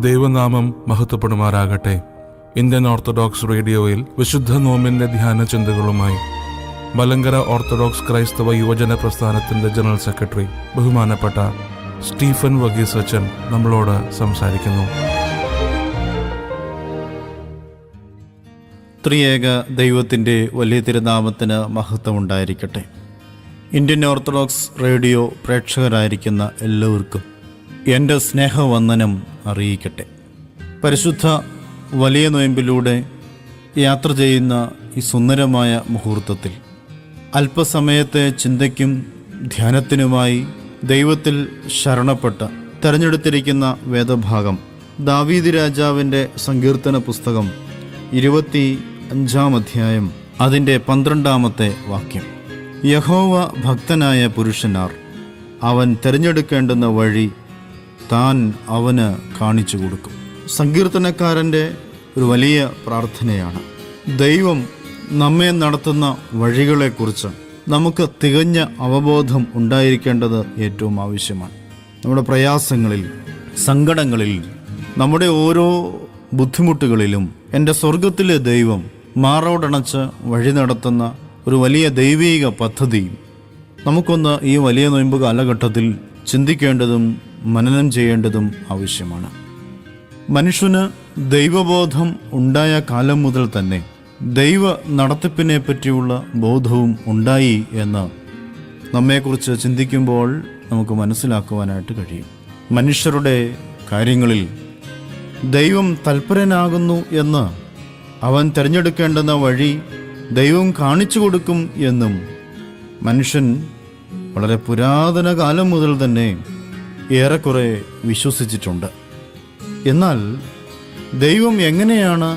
ദൈവനാമം മഹത്വപ്പെടുമാറാകട്ടെ. Indian orthodox റേഡിയോയിൽ വിശുദ്ധ നോമ്പിന്റെ ധ്യാന ചിന്തകളുമായി മലങ്കര ഓർത്തഡോക്സ് ക്രൈസ്തവ യുവജന പ്രസ്ഥാനത്തിന്റെ ജനറൽ സെക്രട്ടറി ബഹുമാനപ്പെട്ട സ്റ്റീഫൻ വർഗീസ് അച്ഛൻ നമ്മളോട് സംസാരിക്കുന്നു. ത്രിയേക ദൈവത്തിൻ്റെ വലിയ തിരുനാമത്തിന് മഹത്വമുണ്ടായിരിക്കട്ടെ. ഇന്ത്യൻ ഓർത്തഡോക്സ് റേഡിയോ പ്രേക്ഷകരായിരിക്കുന്ന എല്ലാവർക്കും എൻ്റെ സ്നേഹവന്ദനം അറിയിക്കട്ടെ. പരിശുദ്ധ വലിയ നോയമ്പിലൂടെ യാത്ര ചെയ്യുന്ന ഈ സുന്ദരമായ മുഹൂർത്തത്തിൽ അല്പസമയത്തെ ചിന്തയ്ക്കും ധ്യാനത്തിനുമായി ദൈവത്തിൽ ശരണപ്പെട്ട് തിരഞ്ഞെടുത്തിരിക്കുന്ന വേദഭാഗം ദാവീദ് രാജാവിൻ്റെ സങ്കീർത്തന പുസ്തകം 25 അധ്യായം അതിൻ്റെ 12 വാക്യം. യഹോവ ഭക്തനായ പുരുഷനാർ, അവൻ തിരഞ്ഞെടുക്കേണ്ടുന്ന വഴി താൻ അവന് കാണിച്ചു കൊടുക്കും. സങ്കീർത്തനക്കാരൻ്റെ ഒരു വലിയ പ്രാർത്ഥനയാണ്. ദൈവം നമ്മെ നടത്തുന്ന വഴികളെക്കുറിച്ച് നമുക്ക് തികഞ്ഞ അവബോധം ഉണ്ടായിരിക്കേണ്ടത് ഏറ്റവും ആവശ്യമാണ്. നമ്മുടെ പ്രയാസങ്ങളിൽ, സങ്കടങ്ങളിൽ, നമ്മുടെ ഓരോ ബുദ്ധിമുട്ടുകളിലും എൻ്റെ സ്വർഗത്തിലെ ദൈവം മാറോടണച്ച് വഴി നടത്തുന്ന ഒരു വലിയ ദൈവീക പദ്ധതിയും നമുക്കൊന്ന് ഈ വലിയ നോയമ്പ് കാലഘട്ടത്തിൽ ചിന്തിക്കേണ്ടതും മനനം ചെയ്യേണ്ടതും ആവശ്യമാണ്. മനുഷ്യന് ദൈവബോധം ഉണ്ടായ കാലം മുതൽ തന്നെ ദൈവ നടത്തിപ്പിനെ പറ്റിയുള്ള ബോധവും ഉണ്ടായി എന്ന് നമ്മെക്കുറിച്ച് ചിന്തിക്കുമ്പോൾ നമുക്ക് മനസ്സിലാക്കുവാനായിട്ട് കഴിയും. മനുഷ്യരുടെ കാര്യങ്ങളിൽ ദൈവം തൽപരനാകുന്നു എന്ന്, അവൻ തിരഞ്ഞെടുക്കേണ്ടുന്ന വഴി ദൈവം കാണിച്ചു കൊടുക്കും എന്നും മനുഷ്യൻ വളരെ പുരാതന കാലം മുതൽ തന്നെ ഏറെക്കുറെ വിശ്വസിച്ചിട്ടുണ്ട്. എന്നാൽ ദൈവം എങ്ങനെയാണ്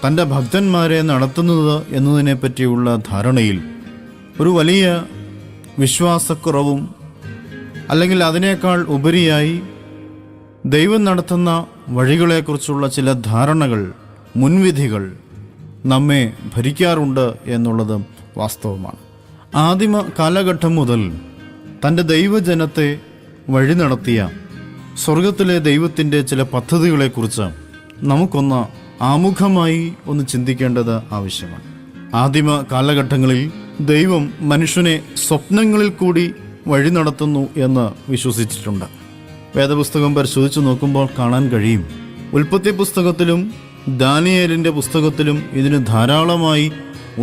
തൻ്റെ ഭക്തന്മാരെ നടത്തുന്നത് എന്നതിനെ പറ്റിയുള്ള ധാരണയിൽ ഒരു വലിയ വിശ്വാസക്കുറവും, അല്ലെങ്കിൽ അതിനേക്കാൾ ഉപരിയായി ദൈവം നടത്തുന്ന വഴികളെക്കുറിച്ചുള്ള ചില ധാരണകൾ, മുൻവിധികൾ നമ്മെ ഭരിക്കാറുണ്ട് എന്നുള്ളത് വാസ്തവമാണ്. ആദിമ കാലഘട്ടം മുതൽ തൻ്റെ ദൈവജനത്തെ വഴി നടത്തിയ സ്വർഗത്തിലെ ദൈവത്തിൻ്റെ ചില പദ്ധതികളെക്കുറിച്ച് നമുക്കൊന്ന് ആമുഖമായി ഒന്ന് ചിന്തിക്കേണ്ടത് ആവശ്യമാണ്. ആദിമ കാലഘട്ടങ്ങളിൽ ദൈവം മനുഷ്യനെ സ്വപ്നങ്ങളിൽ കൂടി വഴി നടത്തുന്നു എന്ന് വിശ്വസിച്ചിട്ടുണ്ട്. വേദപുസ്തകം പരിശോധിച്ച് നോക്കുമ്പോൾ കാണാൻ കഴിയും. ഉൽപ്പത്തി പുസ്തകത്തിലും ദാനിയേലിൻ്റെ പുസ്തകത്തിലും ഇതിന് ധാരാളമായി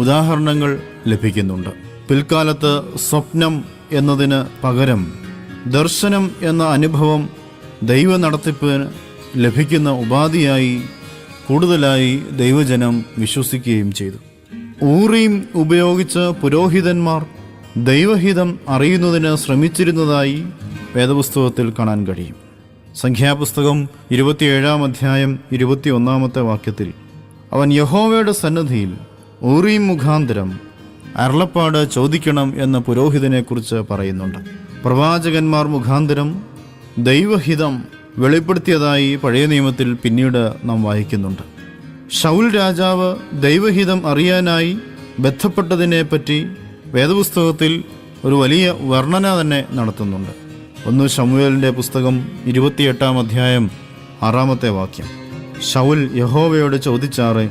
ഉദാഹരണങ്ങൾ ലഭിക്കുന്നുണ്ട്. പിൽക്കാലത്ത് സ്വപ്നം എന്നതിന് പകരം ദർശനം എന്ന അനുഭവം ദൈവ നടത്തിപ്പിന് ലഭിക്കുന്ന ഉപാധിയായി കൂടുതലായി ദൈവജനം വിശ്വസിക്കുകയും ചെയ്തു. ഊറീം ഉപയോഗിച്ച് പുരോഹിതന്മാർ ദൈവഹിതം അറിയുന്നതിന് ശ്രമിച്ചിരുന്നതായി വേദപുസ്തകത്തിൽ കാണാൻ കഴിയും. സംഖ്യാപുസ്തകം 27 അധ്യായം 21 വാക്യത്തിൽ അവൻ യഹോവയുടെ സന്നിധിയിൽ ഊറീം മുഖാന്തരം അരുളപ്പാട് ചോദിക്കണം എന്ന പുരോഹിതനെക്കുറിച്ച് പറയുന്നുണ്ട്. പ്രവാചകന്മാർ മുഖാന്തരം ദൈവഹിതം വെളിപ്പെടുത്തിയതായി പഴയ നിയമത്തിൽ പിന്നീട് നാം വായിക്കുന്നുണ്ട്. ശൗൽ രാജാവ് ദൈവഹിതം അറിയാനായി ബന്ധപ്പെട്ടതിനെപ്പറ്റി വേദപുസ്തകത്തിൽ ഒരു വലിയ വർണ്ണന തന്നെ നടത്തുന്നുണ്ട്. 1 ശമൂവേലിൻ്റെ പുസ്തകം 28 അധ്യായം 6 വാക്യം. ശൗൽ യഹോവയോട് ചോദിച്ചാറെ,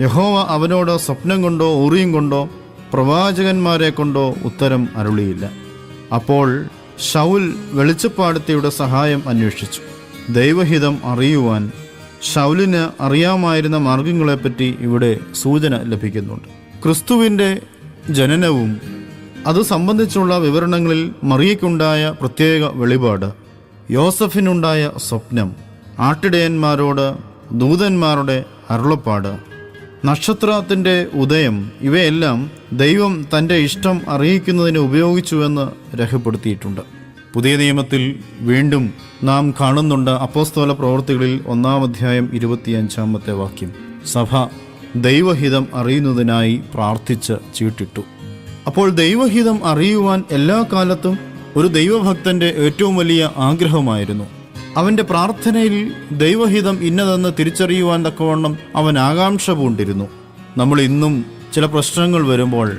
യഹോവ അവനോട് സ്വപ്നം കൊണ്ടോ ഊറിയും കൊണ്ടോ പ്രവാചകന്മാരെ കൊണ്ടോ ഉത്തരം അരുളിയില്ല. അപ്പോൾ ശൗൽ വെളിച്ചപ്പാടത്തിയുടെ സഹായം അന്വേഷിച്ചു. ദൈവഹിതം അറിയുവാൻ ശൗലിന് അറിയാമായിരുന്ന മാർഗങ്ങളെപ്പറ്റി ഇവിടെ സൂചന ലഭിക്കുന്നുണ്ട്. ക്രിസ്തുവിൻ്റെ ജനനവും അത് സംബന്ധിച്ചുള്ള വിവരണങ്ങളിൽ മറിയയ്ക്കുണ്ടായ പ്രത്യേക വെളിപാട്, യോസഫിനുണ്ടായ സ്വപ്നം, ആട്ടിടയന്മാരോട് ദൂതന്മാരുടെ അരുളപ്പാട്, നക്ഷത്രത്തിൻ്റെ ഉദയം, ഇവയെല്ലാം ദൈവം തൻ്റെ ഇഷ്ടം അറിയിക്കുന്നതിന് ഉപയോഗിച്ചുവെന്ന് രേഖപ്പെടുത്തിയിട്ടുണ്ട്. പുതിയ നിയമത്തിൽ വീണ്ടും നാം കാണുന്നുണ്ട്. അപ്പോസ്തല പ്രവൃത്തികളിൽ 1 അധ്യായം 25 വാക്യം. സഭ ദൈവഹിതം അറിയുന്നതിനായി പ്രാർത്ഥിച്ച് ചീട്ടിട്ടു. അപ്പോൾ ദൈവഹിതം അറിയുവാൻ എല്ലാ കാലത്തും ഒരു ദൈവഭക്തൻ്റെ ഏറ്റവും വലിയ ആഗ്രഹമായിരുന്നു. അവൻ്റെ പ്രാർത്ഥനയിൽ ദൈവഹിതം ഇന്നതെന്ന് തിരിച്ചറിയുവാൻ തക്കവണ്ണം അവൻ ആകാംക്ഷ പൂണ്ടിരുന്നു. നമ്മൾ ഇന്നും ചില പ്രശ്നങ്ങൾ വരുമ്പോൾ,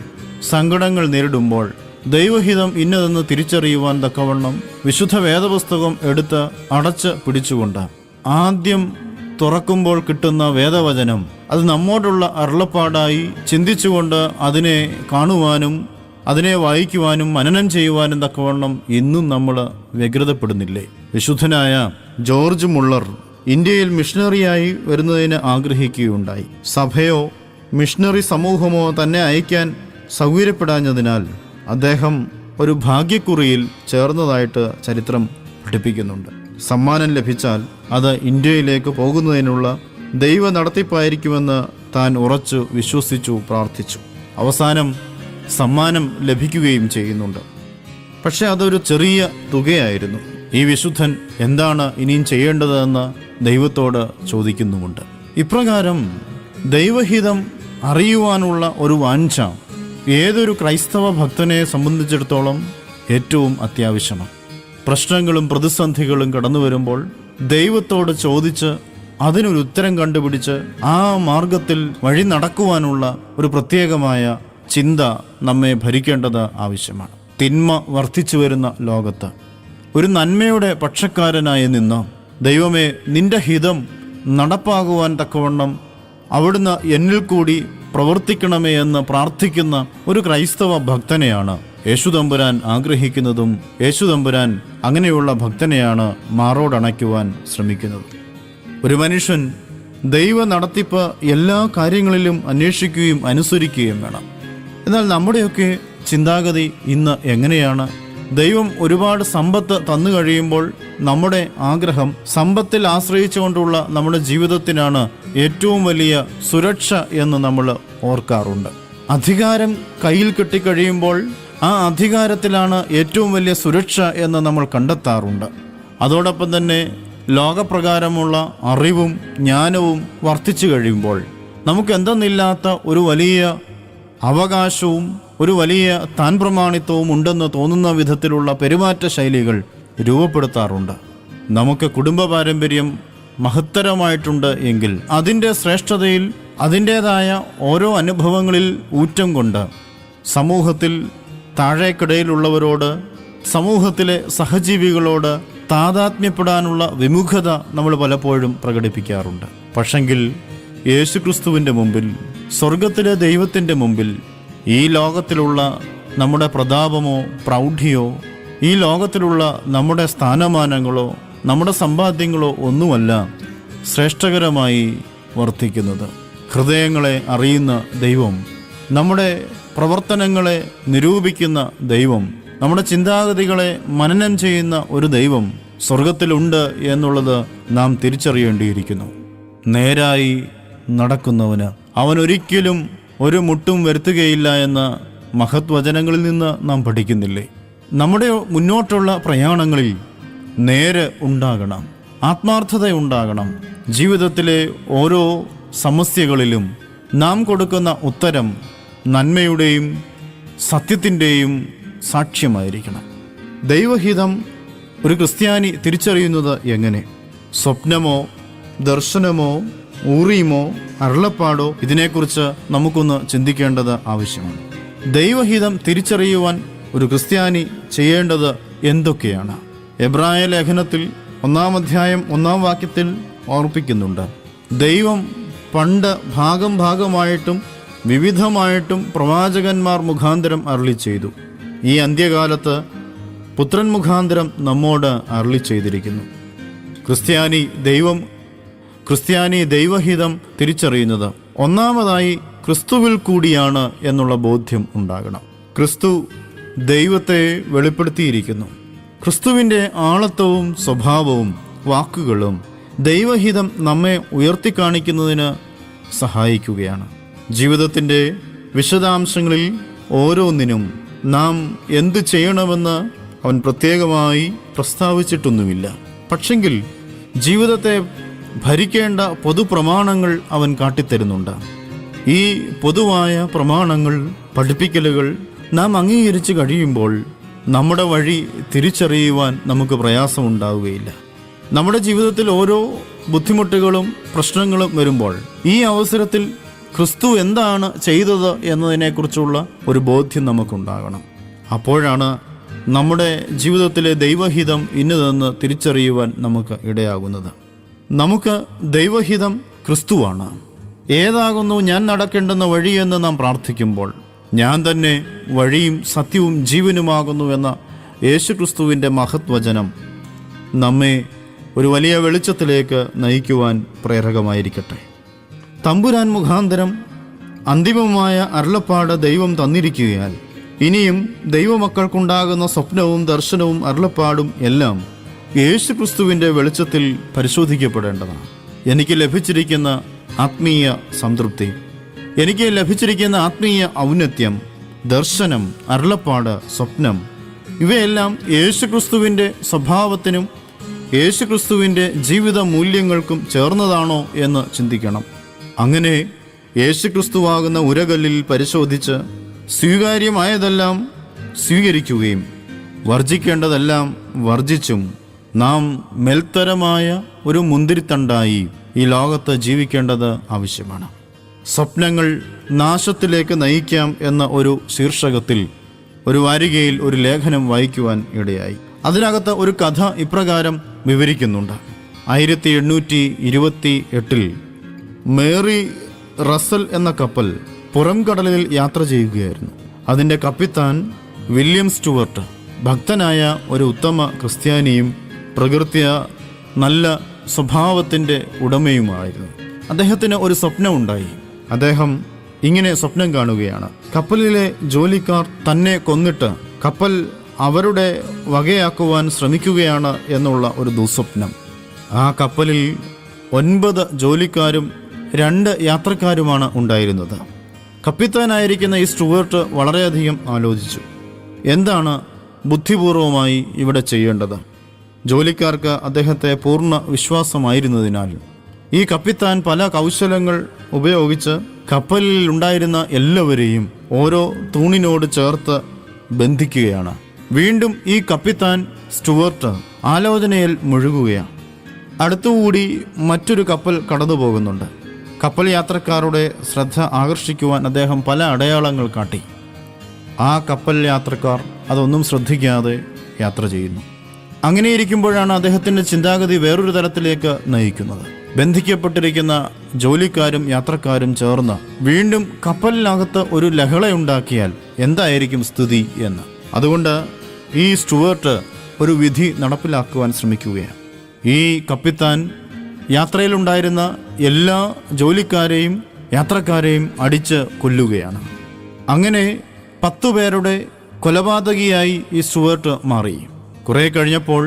സങ്കടങ്ങൾ നേരിടുമ്പോൾ, ദൈവഹിതം ഇന്നതെന്ന് തിരിച്ചറിയുവാൻ തക്കവണ്ണം വിശുദ്ധ വേദപുസ്തകം എടുത്ത് അടച്ച് പിടിച്ചുകൊണ്ട് ആദ്യം തുറക്കുമ്പോൾ കിട്ടുന്ന വേദവചനം അത് നമ്മോടുള്ള അരുളപ്പാടായി ചിന്തിച്ചുകൊണ്ട് അതിനെ കാണുവാനും അതിനെ വായിക്കുവാനും മനനം ചെയ്യുവാനും തക്കവണ്ണം ഇന്നും നമ്മൾ വ്യഗ്രതപ്പെടുന്നില്ലേ? വിശുദ്ധനായ ജോർജ് മുള്ളർ ഇന്ത്യയിൽ മിഷണറിയായി വരുന്നതിന് ആഗ്രഹിക്കുകയുണ്ടായി. സഭയോ മിഷണറി സമൂഹമോ തന്നെ അയക്കാൻ സൗകര്യപ്പെടാഞ്ഞതിനാൽ അദ്ദേഹം ഒരു ഭാഗ്യക്കുറിയിൽ ചേർന്നതായിട്ട് ചരിത്രം പഠിപ്പിക്കുന്നുണ്ട്. സമ്മാനം ലഭിച്ചാൽ അത് ഇന്ത്യയിലേക്ക് പോകുന്നതിനുള്ള ദൈവ നടത്തിപ്പായിരിക്കുമെന്ന് താൻ ഉറച്ചു വിശ്വസിച്ചു, പ്രാർത്ഥിച്ചു. അവസാനം സമ്മാനം ലഭിക്കുകയും ചെയ്യുന്നുണ്ട്. പക്ഷെ അതൊരു ചെറിയ തുകയായിരുന്നു. ഈ വിശുദ്ധൻ എന്താണ് ഇനിയും ചെയ്യേണ്ടതെന്ന് ദൈവത്തോട് ചോദിക്കുന്നുമുണ്ട്. ഇപ്രകാരം ദൈവഹിതം അറിയുവാനുള്ള ഒരു വാഞ്ച ഏതൊരു ക്രൈസ്തവ ഭക്തനെ സംബന്ധിച്ചിടത്തോളം ഏറ്റവും അത്യാവശ്യമാണ്. പ്രശ്നങ്ങളും പ്രതിസന്ധികളും കടന്നു വരുമ്പോൾ ദൈവത്തോട് ചോദിച്ച് അതിനൊരു ഉത്തരം കണ്ടുപിടിച്ച് ആ മാർഗത്തിൽ വഴി നടക്കുവാനുള്ള ഒരു പ്രത്യേകമായ ചിന്ത നമ്മെ ഭരിക്കേണ്ടത് ആവശ്യമാണ്. തിന്മ വർദ്ധിച്ചു വരുന്ന ലോകത്ത് ഒരു നന്മയുടെ പക്ഷക്കാരനായി നിന്ന് ദൈവമേ, നിന്റെ ഹിതം നടപ്പാകുവാൻ തക്കവണ്ണം അവിടുന്ന് എന്നിൽ കൂടി പ്രവർത്തിക്കണമേ എന്ന് പ്രാർത്ഥിക്കുന്ന ഒരു ക്രൈസ്തവ ഭക്തനെയാണ് യേശുതമ്പുരാൻ ആഗ്രഹിക്കുന്നതും യേശുതമ്പുരാൻ അങ്ങനെയുള്ള ഭക്തനെയാണ് മാറോടണയ്ക്കുവാൻ ശ്രമിക്കുന്നത്. ഒരു മനുഷ്യൻ ദൈവ നടത്തിപ്പ് എല്ലാ കാര്യങ്ങളിലും അന്വേഷിക്കുകയും അനുസരിക്കുകയും വേണം. എന്നാൽ നമ്മുടെയൊക്കെ ചിന്താഗതി ഇന്ന് എങ്ങനെയാണ്? ദൈവം ഒരുപാട് സമ്പത്ത് തന്നു കഴിയുമ്പോൾ നമ്മുടെ ആഗ്രഹം സമ്പത്തിൽ ആശ്രയിച്ചുകൊണ്ടുള്ള നമ്മുടെ ജീവിതത്തിനാണ് ഏറ്റവും വലിയ സുരക്ഷ എന്ന് നമ്മൾ ഓർക്കാറുണ്ട്. അധികാരം കയ്യിൽ കിട്ടിക്കഴിയുമ്പോൾ ആ അധികാരത്തിലാണ് ഏറ്റവും വലിയ സുരക്ഷ എന്ന് നമ്മൾ കണ്ടെത്താറുണ്ട്. അതോടൊപ്പം തന്നെ ലോകപ്രകാരമുള്ള അറിവും ജ്ഞാനവും വർദ്ധിച്ചു കഴിയുമ്പോൾ നമുക്ക് എന്തെന്നില്ലാത്ത ഒരു വലിയ അവകാശവും ഒരു വലിയ താൻ പ്രമാണിത്വവും ഉണ്ടെന്ന് തോന്നുന്ന വിധത്തിലുള്ള പെരുമാറ്റ ശൈലികൾ രൂപപ്പെടുത്താറുണ്ട്. നമുക്ക് കുടുംബ പാരമ്പര്യം മഹത്തരമായിട്ടുണ്ട് എങ്കിൽ അതിൻ്റെ ശ്രേഷ്ഠതയിൽ അതിൻ്റേതായ ഓരോ അനുഭവങ്ങളിൽ ഊറ്റം കൊണ്ട് സമൂഹത്തിൽ താഴേക്കിടയിലുള്ളവരോട്, സമൂഹത്തിലെ സഹജീവികളോട് താതാത്മ്യപ്പെടാനുള്ള വിമുഖത നമ്മൾ പലപ്പോഴും പ്രകടിപ്പിക്കാറുണ്ട്. പക്ഷെങ്കിൽ യേശുക്രിസ്തുവിൻ്റെ മുമ്പിൽ, സ്വർഗത്തിലെ ദൈവത്തിൻ്റെ മുമ്പിൽ ഈ ലോകത്തിലുള്ള നമ്മുടെ പ്രതാപമോ പ്രൗഢിയോ, ഈ ലോകത്തിലുള്ള നമ്മുടെ സ്ഥാനമാനങ്ങളോ നമ്മുടെ സമ്പാദ്യങ്ങളോ ഒന്നുമല്ല ശ്രേഷ്ഠകരമായി വർത്തിക്കുന്നത്. ഹൃദയങ്ങളെ അറിയുന്ന ദൈവം, നമ്മുടെ പ്രവർത്തനങ്ങളെ നിരൂപിക്കുന്ന ദൈവം, നമ്മുടെ ചിന്താഗതികളെ മനനം ചെയ്യുന്ന ഒരു ദൈവം സ്വർഗത്തിലുണ്ട് എന്നുള്ളത് നാം തിരിച്ചറിയേണ്ടിയിരിക്കുന്നു. നേരായി നടക്കുന്നവന് അവനൊരിക്കലും ഒരു മുട്ടും വരുത്തുകയില്ല എന്ന മഹത് വചനങ്ങളിൽ നിന്ന് നാം പഠിക്കുന്നില്ലേ? നമ്മുടെ മുന്നോട്ടുള്ള പ്രയാണങ്ങളിൽ നേര് ഉണ്ടാകണം, ആത്മാർത്ഥത ഉണ്ടാകണം. ജീവിതത്തിലെ ഓരോ സമസ്യകളിലും നാം കൊടുക്കുന്ന ഉത്തരം നന്മയുടെയും സത്യത്തിൻ്റെയും സാക്ഷ്യമായിരിക്കണം. ദൈവഹിതം ഒരു ക്രിസ്ത്യാനി തിരിച്ചറിയുന്നത് എങ്ങനെ? സ്വപ്നമോ ദർശനമോ ഊറീമോ അരുളപ്പാടോ ഇതിനെക്കുറിച്ച് നമുക്കൊന്ന് ചിന്തിക്കേണ്ടത് ആവശ്യമാണ്. ദൈവഹിതം തിരിച്ചറിയുവാൻ ഒരു ക്രിസ്ത്യാനി ചെയ്യേണ്ടത് എന്തൊക്കെയാണ്? എബ്രായ ലേഖനത്തിൽ 1-ാം അധ്യായം 1-ാം വാക്യത്തിൽ ഓർപ്പിക്കുന്നുണ്ട്. ദൈവം പണ്ട് ഭാഗമായിട്ടും വിവിധമായിട്ടും പ്രവാചകന്മാർ മുഖാന്തരം അരുളി ചെയ്തു. ഈ അന്ത്യകാലത്ത് പുത്രൻ മുഖാന്തരം നമ്മോട് അരുളി ചെയ്തിരിക്കുന്നു. ക്രിസ്ത്യാനി ദൈവഹിതം തിരിച്ചറിയുന്നത് ഒന്നാമതായി ക്രിസ്തുവിൽ കൂടിയാണ് എന്നുള്ള ബോധ്യം ഉണ്ടാകണം. ക്രിസ്തു ദൈവത്തെ വെളിപ്പെടുത്തിയിരിക്കുന്നു. ക്രിസ്തുവിൻ്റെ ആളത്വവും സ്വഭാവവും വാക്കുകളും ദൈവഹിതം നമ്മെ ഉയർത്തിക്കാണിക്കുന്നതിന് സഹായിക്കുകയാണ്. ജീവിതത്തിൻ്റെ വിശദാംശങ്ങളിൽ ഓരോന്നിനും നാം എന്തു ചെയ്യണമെന്ന് അവൻ പ്രത്യേകമായി പ്രസ്താവിച്ചിട്ടൊന്നുമില്ല. പക്ഷെങ്കിൽ ജീവിതത്തെ ഭരിക്കേണ്ട പൊതുപ്രമാണങ്ങൾ അവൻ കാട്ടിത്തരുന്നുണ്ട്. ഈ പൊതുവായ പ്രമാണങ്ങൾ, പഠിപ്പിക്കലുകൾ നാം അംഗീകരിച്ച് കഴിയുമ്പോൾ നമ്മുടെ വഴി തിരിച്ചറിയുവാൻ നമുക്ക് പ്രയാസമുണ്ടാവുകയില്ല. നമ്മുടെ ജീവിതത്തിൽ ഓരോ ബുദ്ധിമുട്ടുകളും പ്രശ്നങ്ങളും വരുമ്പോൾ ഈ അവസരത്തിൽ ക്രിസ്തു എന്താണ് ചെയ്തത് എന്നതിനെക്കുറിച്ചുള്ള ഒരു ബോധ്യം നമുക്കുണ്ടാകണം. അപ്പോഴാണ് നമ്മുടെ ജീവിതത്തിലെ ദൈവഹിതം ഇന്നതെന്ന് തിരിച്ചറിയുവാൻ നമുക്ക് ഇടയാകുന്നത്. നമുക്ക് ദൈവഹിതം ക്രിസ്തുവാണ്. ഏതാകുന്നു ഞാൻ നടക്കേണ്ടുന്ന വഴിയെന്ന് നാം പ്രാർത്ഥിക്കുമ്പോൾ, ഞാൻ തന്നെ വഴിയും സത്യവും ജീവനുമാകുന്നു എന്ന യേശുക്രിസ്തുവിൻ്റെ മഹത്വചനം നമ്മെ ഒരു വലിയ വെളിച്ചത്തിലേക്ക് നയിക്കുവാൻ പ്രേരകമായിരിക്കട്ടെ. തമ്പുരാൻ മുഖാന്തരം അന്തിമമായ അരുളപ്പാട് ദൈവം തന്നിരിക്കുകയാൽ ഇനിയും ദൈവമക്കൾക്കുണ്ടാകുന്ന സ്വപ്നവും ദർശനവും അരുളപ്പാടും എല്ലാം യേശുക്രിസ്തുവിൻ്റെ വെളിച്ചത്തിൽ പരിശോധിക്കപ്പെടേണ്ടതാണ്. എനിക്ക് ലഭിച്ചിരിക്കുന്ന ആത്മീയ സംതൃപ്തി, എനിക്ക് ലഭിച്ചിരിക്കുന്ന ആത്മീയ ഔന്നത്യം, ദർശനം, അരുളപ്പാട്, സ്വപ്നം ഇവയെല്ലാം യേശുക്രിസ്തുവിൻ്റെ സ്വഭാവത്തിനും യേശുക്രിസ്തുവിൻ്റെ ജീവിത മൂല്യങ്ങൾക്കും ചേർന്നതാണോ എന്ന് ചിന്തിക്കണം. അങ്ങനെ യേശുക്രിസ്തുവാകുന്ന ഉരകല്ലിൽ പരിശോധിച്ച് സ്വീകാര്യമായതെല്ലാം സ്വീകരിക്കുകയും വർജിക്കേണ്ടതെല്ലാം വർജിച്ചും നാം മേൽത്തരമായ ഒരു മുന്തിരിത്തണ്ടായി ഈ ലോകത്ത് ജീവിക്കേണ്ടത് ആവശ്യമാണ്. സ്വപ്നങ്ങൾ നാശത്തിലേക്ക് നയിക്കാം എന്ന ഒരു ശീർഷകത്തിൽ ഒരു വാരികയിൽ ഒരു ലേഖനം വായിക്കുവാൻ ഇടയായി. അതിനകത്ത് ഒരു കഥ ഇപ്രകാരം വിവരിക്കുന്നുണ്ട്. 1828 മേറി റസൽ എന്ന കപ്പൽ പുറംകടലിൽ യാത്ര ചെയ്യുകയായിരുന്നു. അതിൻ്റെ കപ്പിത്താൻ വില്യം സ്റ്റുവർട്ട് ഭക്തനായ ഒരു ഉത്തമ ക്രിസ്ത്യാനിയും പ്രകൃത്യ നല്ല സ്വഭാവത്തിൻ്റെ ഉടമയുമായിരുന്നു. അദ്ദേഹത്തിന് ഒരു സ്വപ്നമുണ്ടായി. അദ്ദേഹം ഇങ്ങനെ സ്വപ്നം കാണുകയാണ്. കപ്പലിലെ ജോലിക്കാർ തന്നെ കൊന്നിട്ട് കപ്പൽ അവരുടെ വകയാക്കുവാൻ ശ്രമിക്കുകയാണ് എന്നുള്ള ഒരു ദുസ്വപ്നം. ആ കപ്പലിൽ 9 ജോലിക്കാരും 2 യാത്രക്കാരുമാണ് ഉണ്ടായിരുന്നത്. കപ്പിത്താനായിരിക്കുന്ന ഈ സ്റ്റുവർട്ട് വളരെയധികം ആലോചിച്ചു. എന്താണ് ബുദ്ധിപൂർവമായി ഇവിടെ ചെയ്യേണ്ടത്? ജോലിക്കാർക്ക് അദ്ദേഹത്തെ പൂർണ്ണ വിശ്വാസമായിരുന്നതിനാൽ ഈ കപ്പിത്താൻ പല കൗശലങ്ങൾ ഉപയോഗിച്ച് കപ്പലിൽ ഉണ്ടായിരുന്ന എല്ലാവരെയും ഓരോ തൂണിനോട് ചേർത്ത് ബന്ധിക്കുകയാണ്. വീണ്ടും ഈ കപ്പിത്താൻ സ്റ്റുവർട്ട് ആലോചനയിൽ മുഴുകുകയാണ്. അടുത്തുകൂടി മറ്റൊരു കപ്പൽ കടന്നു പോകുന്നുണ്ട്. കപ്പൽ യാത്രക്കാരുടെ ശ്രദ്ധ ആകർഷിക്കുവാൻ അദ്ദേഹം പല അടയാളങ്ങൾ കാട്ടി. ആ കപ്പൽ യാത്രക്കാർ അതൊന്നും ശ്രദ്ധിക്കാതെ യാത്ര ചെയ്യുന്നു. അങ്ങനെയിരിക്കുമ്പോഴാണ് അദ്ദേഹത്തിൻ്റെ ചിന്താഗതി വേറൊരു തലത്തിലേക്ക് നയിക്കുന്നത്. ബന്ധിക്കപ്പെട്ടിരിക്കുന്ന ജോലിക്കാരും യാത്രക്കാരും ചേർന്ന് വീണ്ടും കപ്പലിനകത്ത് ഒരു ലഹളയുണ്ടാക്കിയാൽ എന്തായിരിക്കും സ്ഥിതി എന്ന്. അതുകൊണ്ട് ഈ സ്റ്റുവർട്ട് ഒരു വിധി നടപ്പിലാക്കുവാൻ ശ്രമിക്കുകയാണ്. ഈ കപ്പിത്താൻ യാത്രയിലുണ്ടായിരുന്ന എല്ലാ ജോലിക്കാരെയും യാത്രക്കാരെയും അടിച്ച് കൊല്ലുകയാണ്. അങ്ങനെ 10 പേരുടെ കൊലപാതകിയായി ഈ സ്റ്റുവർട്ട് മാറി. കുറെ കഴിഞ്ഞപ്പോൾ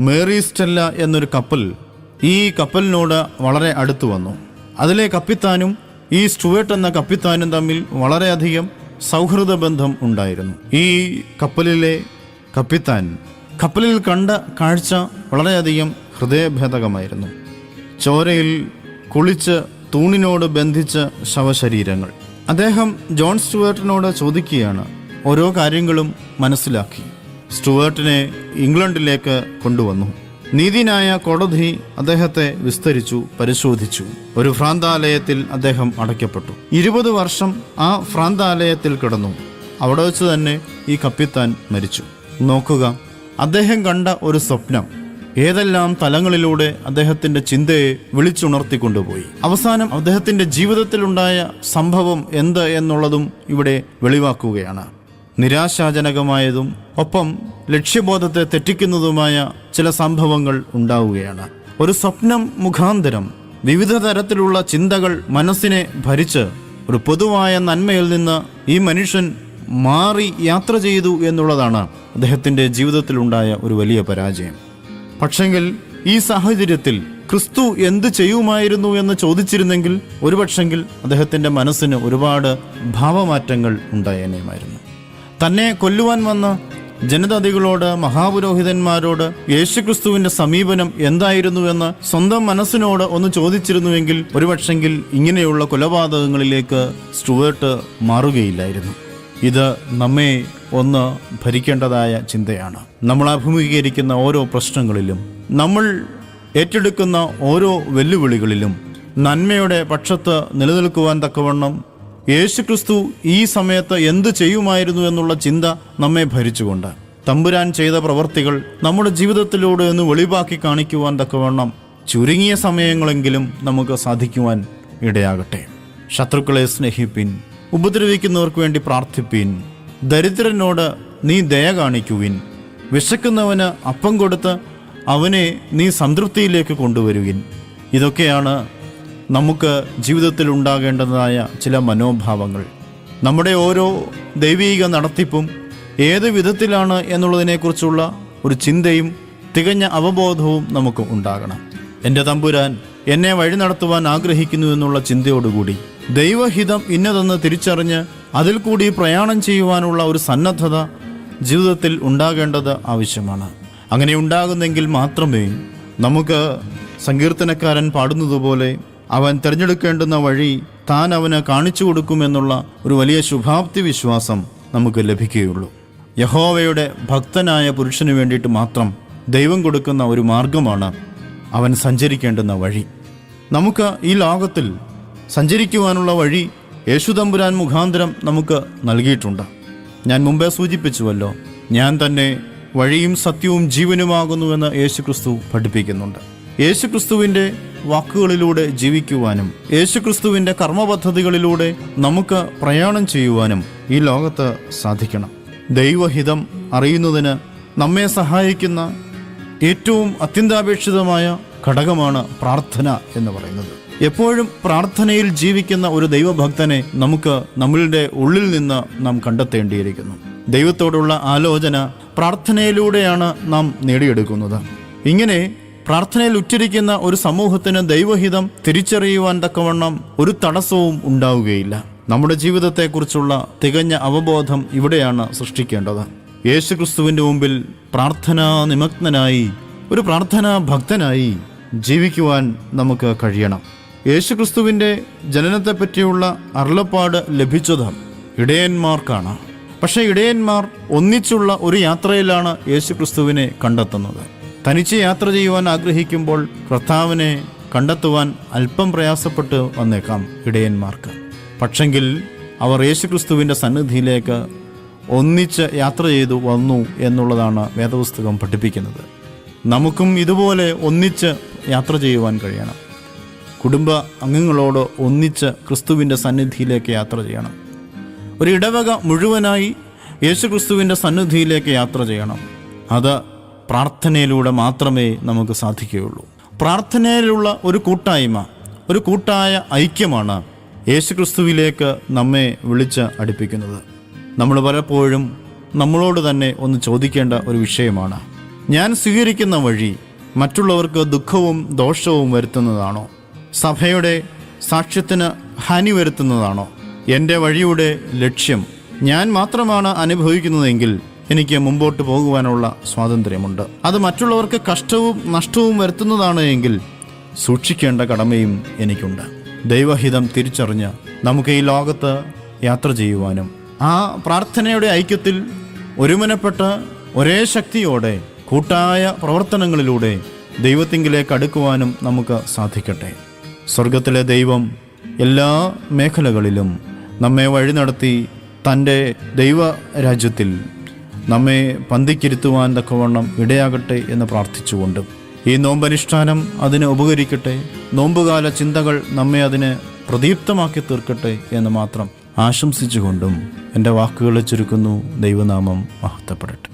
മേറി സ്റ്റെല്ല എന്നൊരു കപ്പൽ ഈ കപ്പലിനോട് വളരെ അടുത്തു വന്നു. അതിലെ കപ്പിത്താനും ഈ സ്റ്റുവർട്ട് എന്ന കപ്പിത്താനും തമ്മിൽ വളരെയധികം സൗഹൃദ ബന്ധം ഉണ്ടായിരുന്നു. ഈ കപ്പലിലെ കപ്പിത്താൻ കപ്പലിൽ കണ്ട കാഴ്ച വളരെയധികം ഹൃദയഭേദകമായിരുന്നു. ചോരയിൽ കുളിച്ച് തൂണിനോട് ബന്ധിച്ച ശവശരീരങ്ങൾ. അദ്ദേഹം ജോൺ സ്റ്റുവർട്ടിനോട് ചോദിക്കുകയാണ്. ഓരോ കാര്യങ്ങളും മനസ്സിലാക്കി സ്റ്റുവർട്ടിനെ ഇംഗ്ലണ്ടിലേക്ക് കൊണ്ടുവന്നു. നീതിന്യായ കോടതി അദ്ദേഹത്തെ വിസ്തരിച്ചു, പരിശോധിച്ചു. ഒരു ഭ്രാന്താലയത്തിൽ അദ്ദേഹം അടയ്ക്കപ്പെട്ടു. 20 വർഷം ആ ഭ്രാന്താലയത്തിൽ കിടന്നു. അവിടെ വെച്ച് തന്നെ ഈ കപ്പിത്താൻ മരിച്ചു. നോക്കുക, അദ്ദേഹം കണ്ട ഒരു സ്വപ്നം ഏതെല്ലാം തലങ്ങളിലൂടെ അദ്ദേഹത്തിൻ്റെ ചിന്തയെ വിളിച്ചുണർത്തിക്കൊണ്ടുപോയി. അവസാനം അദ്ദേഹത്തിൻ്റെ ജീവിതത്തിലുണ്ടായ സംഭവം എന്ത് എന്നുള്ളതും ഇവിടെ വെളിവാക്കുകയാണ്. നിരാശാജനകമായതും ഒപ്പം ലക്ഷ്യബോധത്തെ തെറ്റിക്കുന്നതുമായ ചില സംഭവങ്ങൾ ഉണ്ടാവുകയാണ്. ഒരു സ്വപ്നം മുഖാന്തരം വിവിധ തരത്തിലുള്ള ചിന്തകൾ മനസ്സിനെ ഭരിച്ച് ഒരു പൊതുവായ നന്മയിൽ നിന്ന് ഈ മനുഷ്യൻ മാറി യാത്ര ചെയ്തു എന്നുള്ളതാണ് അദ്ദേഹത്തിൻ്റെ ജീവിതത്തിലുണ്ടായ ഒരു വലിയ പരാജയം. പക്ഷെങ്കിൽ ഈ സാഹചര്യത്തിൽ ക്രിസ്തു എന്ത് ചെയ്യുമായിരുന്നു എന്ന് ചോദിച്ചിരുന്നെങ്കിൽ ഒരുപക്ഷെങ്കിൽ അദ്ദേഹത്തിൻ്റെ മനസ്സിന് ഒരുപാട് ഭാവമാറ്റങ്ങൾ ഉണ്ടായേനെയുമായിരുന്നു. തന്നെ കൊല്ലുവാൻ വന്ന ജനതതികളോട്, മഹാപുരോഹിതന്മാരോട് യേശുക്രിസ്തുവിൻ്റെ സമീപനം എന്തായിരുന്നു എന്ന് സ്വന്തം മനസ്സിനോട് ഒന്ന് ചോദിച്ചിരുന്നുവെങ്കിൽ ഒരുപക്ഷെങ്കിൽ ഇങ്ങനെയുള്ള കൊലപാതകങ്ങളിലേക്ക് സ്റ്റുവർട്ട് മാറുകയില്ലായിരുന്നു. ഇത് നമ്മെ ഒന്ന് ഭരിക്കേണ്ടതായ ചിന്തയാണ്. നമ്മൾ അഭിമുഖീകരിക്കുന്ന ഓരോ പ്രശ്നങ്ങളിലും, നമ്മൾ ഏറ്റെടുക്കുന്ന ഓരോ വെല്ലുവിളികളിലും നന്മയുടെ പക്ഷത്ത് നിലനിൽക്കുവാൻ തക്കവണ്ണം യേശുക്രിസ്തു ഈ സമയത്ത് എന്ത് ചെയ്യുമായിരുന്നു എന്നുള്ള ചിന്ത നമ്മെ ഭരിച്ചുകൊണ്ട് തമ്പുരാൻ ചെയ്ത പ്രവർത്തികൾ നമ്മുടെ ജീവിതത്തിലൂടെ ഒന്ന് വെളിവാക്കി കാണിക്കുവാൻ തക്കവണ്ണം ചുരുങ്ങിയ സമയങ്ങളെങ്കിലും നമുക്ക് സാധിക്കുവാൻ ഇടയാകട്ടെ. ശത്രുക്കളെ സ്നേഹിപ്പിൻ, ഉപദ്രവിക്കുന്നവർക്ക് വേണ്ടി പ്രാർത്ഥിപ്പിൻ, ദരിദ്രനോട് നീ ദയ കാണിക്കുവിൻ, വിശക്കുന്നവന് അപ്പം കൊടുത്ത് അവനെ നീ സംതൃപ്തിയിലേക്ക് കൊണ്ടുവരുവിൻ. ഇതൊക്കെയാണ് നമുക്ക് ജീവിതത്തിൽ ഉണ്ടാകേണ്ടതായ ചില മനോഭാവങ്ങൾ. നമ്മുടെ ഓരോ ദൈവീക നടത്തിപ്പും ഏത് വിധത്തിലാണ് എന്നുള്ളതിനെക്കുറിച്ചുള്ള ഒരു ചിന്തയും തികഞ്ഞ അവബോധവും നമുക്ക് ഉണ്ടാകണം. എൻ്റെ തമ്പുരാൻ എന്നെ വഴി നടത്തുവാൻ ആഗ്രഹിക്കുന്നു എന്നുള്ള ചിന്തയോടുകൂടി ദൈവഹിതം ഇന്നതെന്ന് തിരിച്ചറിഞ്ഞ് അതിൽ കൂടി പ്രയാണം ചെയ്യുവാനുള്ള ഒരു സന്നദ്ധത ജീവിതത്തിൽ ഉണ്ടാകേണ്ടത് ആവശ്യമാണ്. അങ്ങനെ ഉണ്ടാകുന്നെങ്കിൽ മാത്രമേ നമുക്ക് സങ്കീർത്തനക്കാരൻ പാടുന്നതുപോലെ അവൻ തിരഞ്ഞെടുക്കേണ്ടുന്ന വഴി താൻ അവന് കാണിച്ചു കൊടുക്കുമെന്നുള്ള ഒരു വലിയ ശുഭാപ്തി വിശ്വാസം നമുക്ക് ലഭിക്കുകയുള്ളൂ. യഹോവയുടെ ഭക്തനായ പുരുഷന് വേണ്ടിയിട്ട് മാത്രം ദൈവം കൊടുക്കുന്ന ഒരു മാർഗമാണ് അവൻ സഞ്ചരിക്കേണ്ടുന്ന വഴി. നമുക്ക് ഈ ലോകത്തിൽ സഞ്ചരിക്കുവാനുള്ള വഴി യേശുതമ്പുരാൻ മുഖാന്തരം നമുക്ക് നൽകിയിട്ടുണ്ട്. ഞാൻ മുമ്പേ സൂചിപ്പിച്ചുവല്ലോ, ഞാൻ തന്നെ വഴിയും സത്യവും ജീവനുമാകുന്നുവെന്ന് യേശുക്രിസ്തു പഠിപ്പിക്കുന്നുണ്ട്. യേശുക്രിസ്തുവിൻ്റെ വാക്കുകളിലൂടെ ജീവിക്കുവാനും യേശുക്രിസ്തുവിൻ്റെ കർമ്മപദ്ധതികളിലൂടെ നമുക്ക് പ്രയാണം ചെയ്യുവാനും ഈ ലോകത്ത് സാധിക്കണം. ദൈവഹിതം അറിയുന്നതിന് നമ്മെ സഹായിക്കുന്ന ഏറ്റവും അത്യന്താപേക്ഷിതമായ ഘടകമാണ് പ്രാർത്ഥന എന്ന് പറയുന്നത്. എപ്പോഴും പ്രാർത്ഥനയിൽ ജീവിക്കുന്ന ഒരു ദൈവഭക്തനെ നമുക്ക് നമ്മളുടെ ഉള്ളിൽ നിന്ന് നാം കണ്ടെത്തേണ്ടിയിരിക്കുന്നു. ദൈവത്തോടുള്ള ആലോചന പ്രാർത്ഥനയിലൂടെയാണ് നാം നേടിയെടുക്കുന്നത്. ഇങ്ങനെ പ്രാർത്ഥനയിൽ ഉച്ചരിക്കുന്ന ഒരു സമൂഹത്തിന് ദൈവഹിതം തിരിച്ചറിയുവാൻ തക്കവണ്ണം ഒരു തടസ്സവും ഉണ്ടാവുകയില്ല. നമ്മുടെ ജീവിതത്തെക്കുറിച്ചുള്ള തികഞ്ഞ അവബോധം ഇവിടെയാണ് സൃഷ്ടിക്കേണ്ടത്. യേശുക്രിസ്തുവിൻ്റെ മുമ്പിൽ പ്രാർത്ഥനാ നിമഗ്നനായി ഒരു പ്രാർത്ഥനാ ഭക്തനായി ജീവിക്കുവാൻ നമുക്ക് കഴിയണം. യേശുക്രിസ്തുവിൻ്റെ ജനനത്തെപ്പറ്റിയുള്ള അരുളപ്പാട് ലഭിച്ചത് ഇടയന്മാർക്കാണ്. പക്ഷേ ഇടയന്മാർ ഒന്നിച്ചുള്ള ഒരു യാത്രയിലാണ് യേശുക്രിസ്തുവിനെ കണ്ടെത്തുന്നത്. തനിച്ച് യാത്ര ചെയ്യുവാൻ ആഗ്രഹിക്കുമ്പോൾ കർത്താവിനെ കണ്ടെത്തുവാൻ അല്പം പ്രയാസപ്പെട്ട് വന്നേക്കാം ഇടയന്മാർക്ക്. പക്ഷെങ്കിൽ അവർ യേശുക്രിസ്തുവിൻ്റെ സന്നിധിയിലേക്ക് ഒന്നിച്ച് യാത്ര ചെയ്തു വന്നു എന്നുള്ളതാണ് വേദപുസ്തകം പഠിപ്പിക്കുന്നത്. നമുക്കും ഇതുപോലെ ഒന്നിച്ച് യാത്ര ചെയ്യുവാൻ കഴിയണം. കുടുംബ അംഗങ്ങളോട് ഒന്നിച്ച് ക്രിസ്തുവിൻ്റെ സന്നിധിയിലേക്ക് യാത്ര ചെയ്യണം. ഒരു ഇടവക മുഴുവനായി യേശുക്രിസ്തുവിൻ്റെ സന്നിധിയിലേക്ക് യാത്ര ചെയ്യണം. അത് പ്രാർത്ഥനയിലൂടെ മാത്രമേ നമുക്ക് സാധിക്കുകയുള്ളൂ. പ്രാർത്ഥനയിലുള്ള ഒരു കൂട്ടായ്മ, ഒരു കൂട്ടായ ഐക്യമാണ് യേശുക്രിസ്തുവിലേക്ക് നമ്മെ വിളിച്ച് അടുപ്പിക്കുന്നത്. നമ്മൾ പലപ്പോഴും നമ്മളോട് തന്നെ ഒന്ന് ചോദിക്കേണ്ട ഒരു വിഷയമാണ്, ഞാൻ സ്വീകരിക്കുന്ന വഴി മറ്റുള്ളവർക്ക് ദുഃഖവും ദോഷവും വരുത്തുന്നതാണോ? സഭയുടെ സാക്ഷ്യത്തിന് ഹാനി വരുത്തുന്നതാണോ? എൻ്റെ വഴിയുടെ ലക്ഷ്യം ഞാൻ മാത്രമാണ് അനുഭവിക്കുന്നതെങ്കിൽ എനിക്ക് മുമ്പോട്ട് പോകുവാനുള്ള സ്വാതന്ത്ര്യമുണ്ട്. അത് മറ്റുള്ളവർക്ക് കഷ്ടവും നഷ്ടവും വരുത്തുന്നതാണ് എങ്കിൽ സൂക്ഷിക്കേണ്ട കടമയും എനിക്കുണ്ട്. ദൈവഹിതം തിരിച്ചറിഞ്ഞ് നമുക്ക് ഈ ലോകത്ത് യാത്ര ചെയ്യുവാനും ആ പ്രാർത്ഥനയുടെ ഐക്യത്തിൽ ഒരുമനപ്പെട്ട് ഒരേ ശക്തിയോടെ കൂട്ടായ പ്രവർത്തനങ്ങളിലൂടെ ദൈവത്തിങ്കിലേക്ക് അടുക്കുവാനും നമുക്ക് സാധിക്കട്ടെ. സ്വർഗത്തിലെ ദൈവം എല്ലാ മേഖലകളിലും നമ്മെ വഴി നടത്തി തൻ്റെ ദൈവരാജ്യത്തിൽ നമ്മെ പന്തിക്കിരുത്തുവാൻ തക്കവണ്ണം ഇടയാകട്ടെ എന്ന് പ്രാർത്ഥിച്ചുകൊണ്ടും ഈ നോമ്പനുഷ്ഠാനം അതിന് ഉപകരിക്കട്ടെ, നോമ്പുകാല ചിന്തകൾ നമ്മെ അതിന് പ്രദീപ്തമാക്കി തീർക്കട്ടെ എന്ന് മാത്രം ആശംസിച്ചുകൊണ്ടും എൻ്റെ വാക്കുകളെ ചുരുക്കുന്നു. ദൈവനാമം മഹത്വപ്പെടട്ടെ.